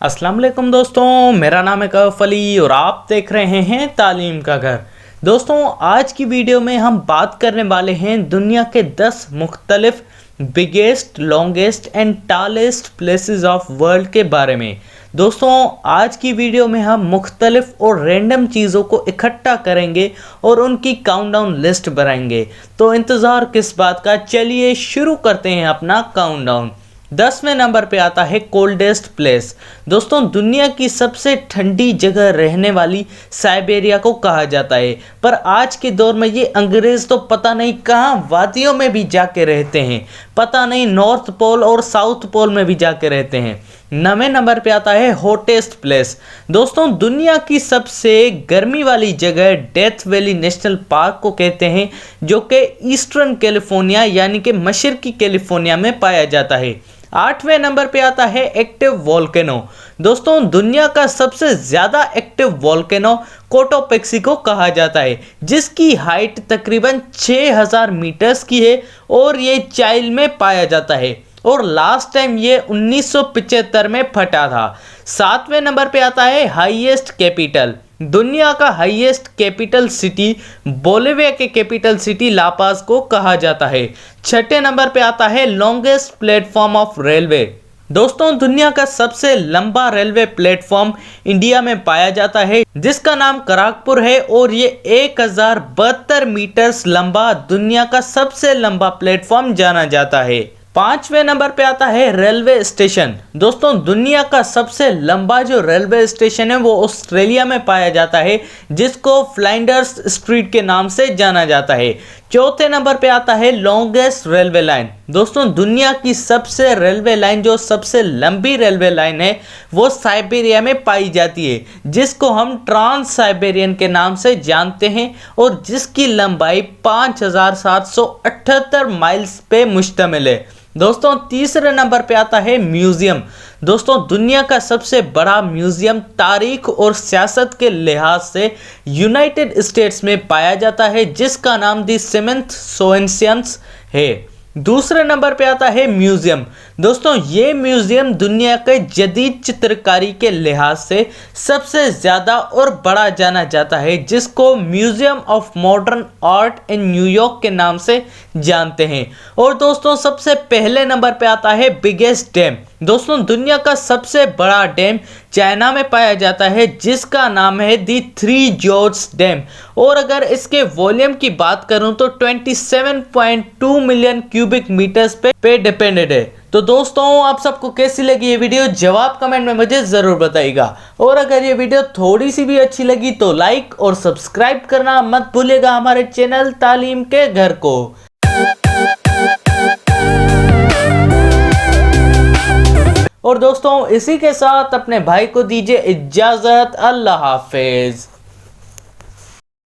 अस्सलाम वालेकुम दोस्तों, मेरा नाम है कौफ अली और आप देख रहे हैं तालीम का घर। दोस्तों, आज की वीडियो में हम बात करने वाले हैं दुनिया के 10 मुख्तलिफ biggest, longest and tallest places of world के बारे में। दोस्तों, आज की वीडियो में हम मुख्तलिफ और रैंडम चीज़ों को इकट्ठा करेंगे और उनकी काउंटडाउन लिस्ट बनाएंगे। तो इंतज़ार किस बात का, चलिए शुरू करते हैं अपना काउंटडाउन। 10वें नंबर पे आता है कोल्डेस्ट प्लेस। दोस्तों, दुनिया की सबसे ठंडी जगह रहने वाली साइबेरिया को कहा जाता है, पर आज के दौर में ये अंग्रेज़ तो पता नहीं कहाँ वादियों में भी जाके रहते हैं, पता नहीं नॉर्थ पोल और साउथ पोल में भी जाके रहते हैं। 9वें नंबर पे आता है हॉटेस्ट प्लेस। दोस्तों, दुनिया की सबसे गर्मी वाली जगह डेथ वैली नेशनल पार्क को कहते हैं, जो कि ईस्टर्न कैलिफोर्निया यानी कि मशरकी कैलिफोर्निया में पाया जाता है। 8वें नंबर पे आता है एक्टिव वोल्केनो। दोस्तों, दुनिया का सबसे ज़्यादा एक्टिव वोल्केनो कोटोपेक्सी को कहा जाता है, जिसकी हाइट तकरीबन 6000 मीटर्स की है और ये चाइल में पाया जाता है और लास्ट टाइम ये 1975 में फटा था। 7वें नंबर पे आता है हाईएस्ट कैपिटल। दुनिया का हाईएस्ट कैपिटल सिटी बोलिविया के कैपिटल सिटी लापाज को कहा जाता है। 6ठे नंबर पे आता है लॉन्गेस्ट प्लेटफॉर्म ऑफ रेलवे। दोस्तों, दुनिया का सबसे लंबा रेलवे प्लेटफॉर्म इंडिया में पाया जाता है, जिसका नाम कराकपुर है और ये 1072 मीटर्स लंबा दुनिया का सबसे लंबा प्लेटफॉर्म जाना जाता है। 5वें नंबर पे आता है रेलवे स्टेशन। दोस्तों, दुनिया का सबसे लंबा जो रेलवे स्टेशन है वो ऑस्ट्रेलिया में पाया जाता है, जिसको फ्लाइंडर्स स्ट्रीट के नाम से जाना जाता है। 4थे नंबर पे आता है लॉन्गेस्ट रेलवे लाइन। दोस्तों, दुनिया की सबसे रेलवे लाइन जो सबसे लंबी रेलवे लाइन है वो साइबेरिया में पाई जाती है, जिसको हम ट्रांस साइबेरियन के नाम से जानते हैं और जिसकी लंबाई 5778 माइल्स पे मुश्तमिल है। दोस्तों, तीसरे नंबर पे आता है म्यूजियम। दोस्तों, दुनिया का सबसे बड़ा म्यूजियम तारीख और सियासत के लिहाज से यूनाइटेड स्टेट्स में पाया जाता है, जिसका नाम दी स्मिथसोनियन है। दूसरे नंबर पे आता है म्यूजियम। दोस्तों, ये म्यूजियम दुनिया के जदीद चित्रकारी के लिहाज से सबसे ज़्यादा और बड़ा जाना जाता है, जिसको museum of modern art in New York के नाम से जानते हैं। और दोस्तों, सबसे पहले नंबर पे आता है बिगेस्ट डैम। दोस्तों, दुनिया का सबसे बड़ा डैम चाइना में पाया जाता है, जिसका नाम है दी थ्री जॉर्ज डैम और अगर इसके वॉल्यूम की बात करूं तो 27.2 मिलियन क्यूबिक मीटर्स पे डिपेंडेड है। तो दोस्तों, आप सबको कैसी लगी ये वीडियो, जवाब कमेंट में मुझे ज़रूर बताइएगा। और अगर ये वीडियो थोड़ी सी भी अच्छी लगी तो लाइक और सब्सक्राइब करना मत भूलिएगा हमारे चैनल तालीम के घर को। और दोस्तों, इसी के साथ अपने भाई को दीजिए इजाज़त। अल्लाह हाफिज़।